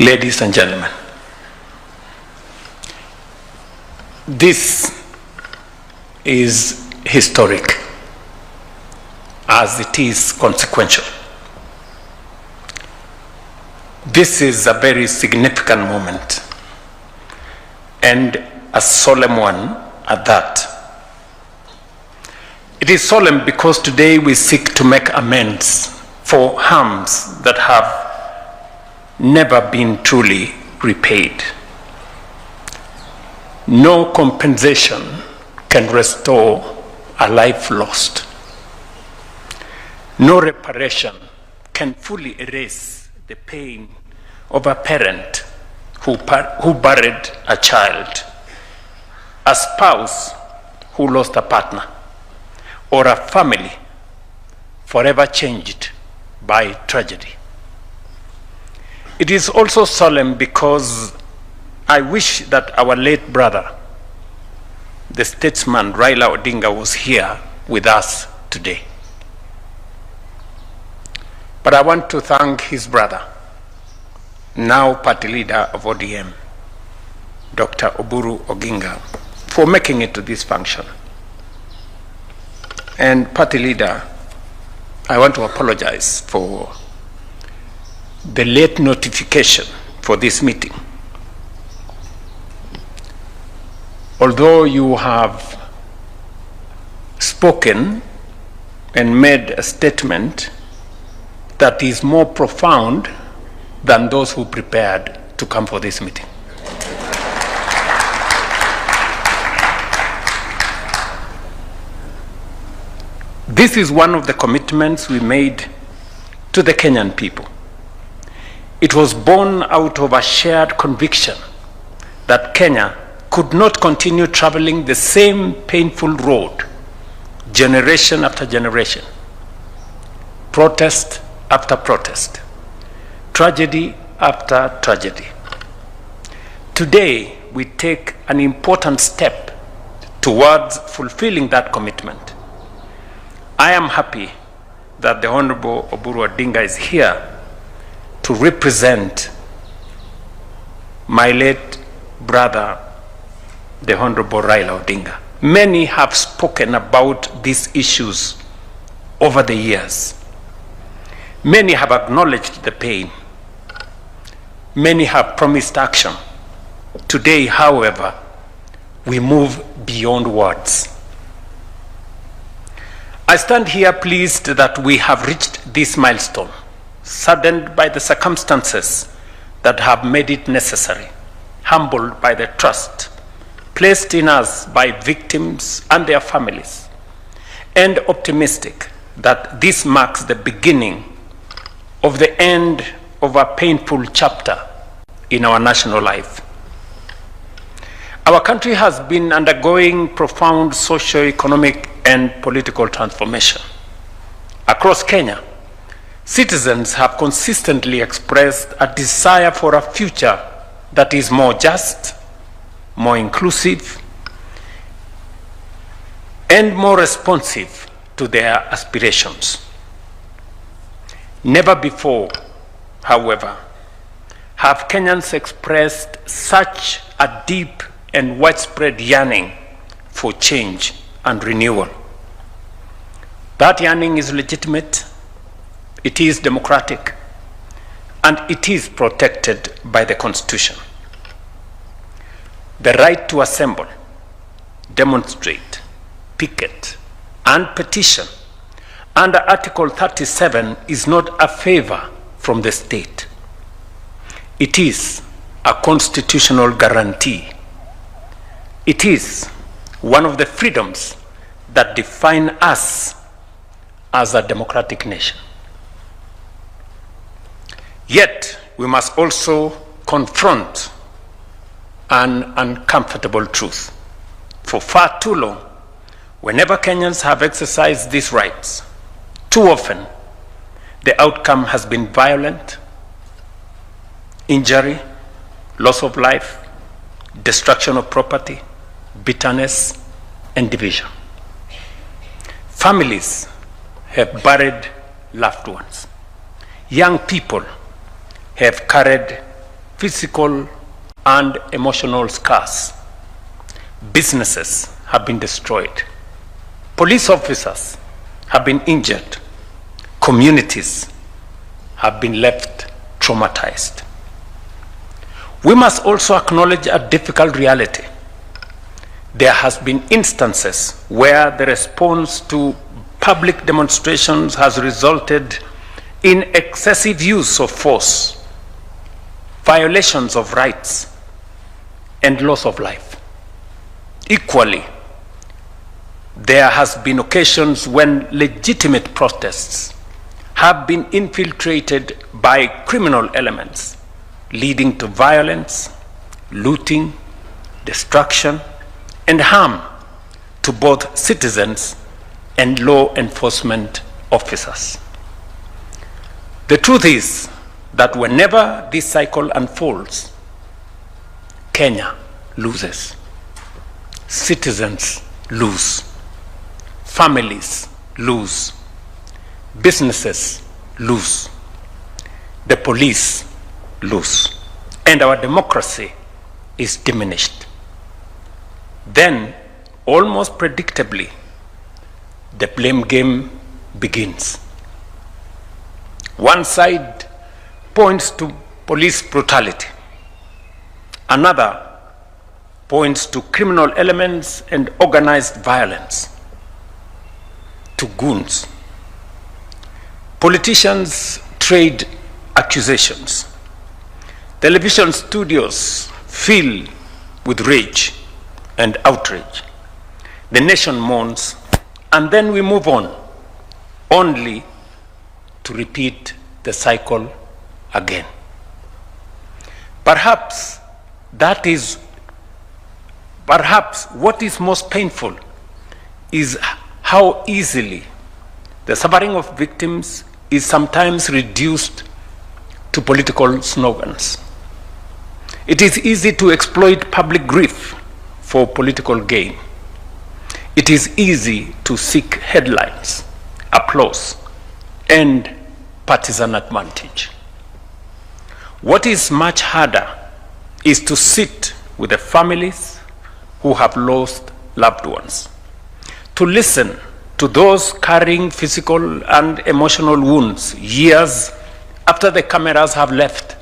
Ladies and gentlemen, this is historic as it is consequential. This is a very significant moment and a solemn one at that. It is solemn because today we seek to make amends for harms that have never been truly repaid. No compensation can restore a life lost. No reparation can fully erase the pain of a parent who buried a child, a spouse who lost a partner, or a family forever changed by tragedy. It is also solemn because I wish that our late brother, the statesman Raila Odinga, was here with us today. But I want to thank his brother, now party leader of ODM, Dr. Oburu Oginga, for making it to this function. And party leader, I want to apologize for the late notification for this meeting. Although you have spoken and made a statement that is more profound than those who prepared to come for this meeting. This is one of the commitments we made to the Kenyan people. It was born out of a shared conviction that Kenya could not continue traveling the same painful road, generation after generation, protest after protest, tragedy after tragedy. Today, we take an important step towards fulfilling that commitment. I am happy that the Honorable Oburu Odinga is here to represent my late brother, the Honorable Raila Odinga. Many have spoken about these issues over the years. Many have acknowledged the pain. Many have promised action. Today, however, we move beyond words. I stand here pleased that we have reached this milestone, saddened by the circumstances that have made it necessary, humbled by the trust placed in us by victims and their families, and optimistic that this marks the beginning of the end of a painful chapter in our national life. Our country has been undergoing profound socio-economic and political transformation. Across Kenya, citizens have consistently expressed a desire for a future that is more just, more inclusive, and more responsive to their aspirations. Never before, however, have Kenyans expressed such a deep and widespread yearning for change and renewal. That yearning is legitimate, it is democratic, and it is protected by the Constitution. The right to assemble, demonstrate, picket, and petition under Article 37 is not a favor from the state. It is a constitutional guarantee. It is one of the freedoms that define us as a democratic nation. Yet, we must also confront an uncomfortable truth. For far too long, whenever Kenyans have exercised these rights, too often the outcome has been violent, injury, loss of life, destruction of property, bitterness, and division. Families have buried loved ones. Young people have carried physical and emotional scars. Businesses have been destroyed. Police officers have been injured. Communities have been left traumatized. We must also acknowledge a difficult reality. There has been instances where the response to public demonstrations has resulted in excessive use of force, violations of rights, and loss of life. Equally, there has been occasions when legitimate protests have been infiltrated by criminal elements, leading to violence, looting, destruction, and harm to both citizens and law enforcement officers. The truth is that whenever this cycle unfolds, Kenya loses. Citizens lose. Families lose. Businesses lose. The police lose. And our democracy is diminished. Then, almost predictably, the blame game begins. One side points to police brutality. Another points to criminal elements and organized violence, to goons. Politicians trade accusations. Television studios fill with rage and outrage. The nation mourns, and then we move on, only to repeat the cycle again. Perhaps what is most painful is how easily the suffering of victims is sometimes reduced to political slogans. It is easy to exploit public grief for political gain. It is easy to seek headlines, applause, and partisan advantage. What is much harder is to sit with the families who have lost loved ones, to listen to those carrying physical and emotional wounds years after the cameras have left,